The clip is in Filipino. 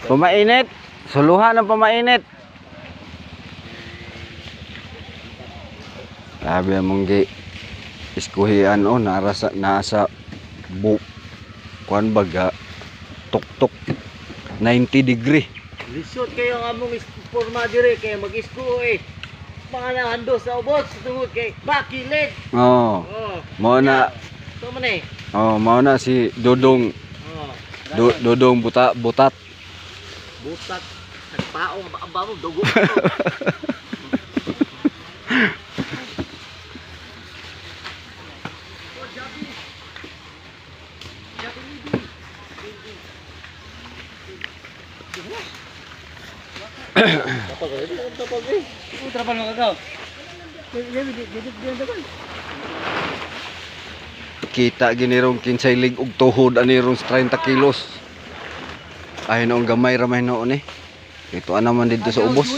Pamainit. Suluhan ng pamainit. Sabi mong gi iskuhian o nasa kuan baga tuktok 90 degree. Lisod kayo nga mong forma dire kay mag-isko Pangalangan do sa ubos tungod kay bakilid. Oh. Mao na. Ito man eh. Oh, mao na si Dodong. Dodong butat. Butat. Nagpaong ba mo dugo. Kita ginirong kinsay lig og tuhod anirong 30 kilos. Ay noong gamay ramay noon Ito naman dito sa ubos.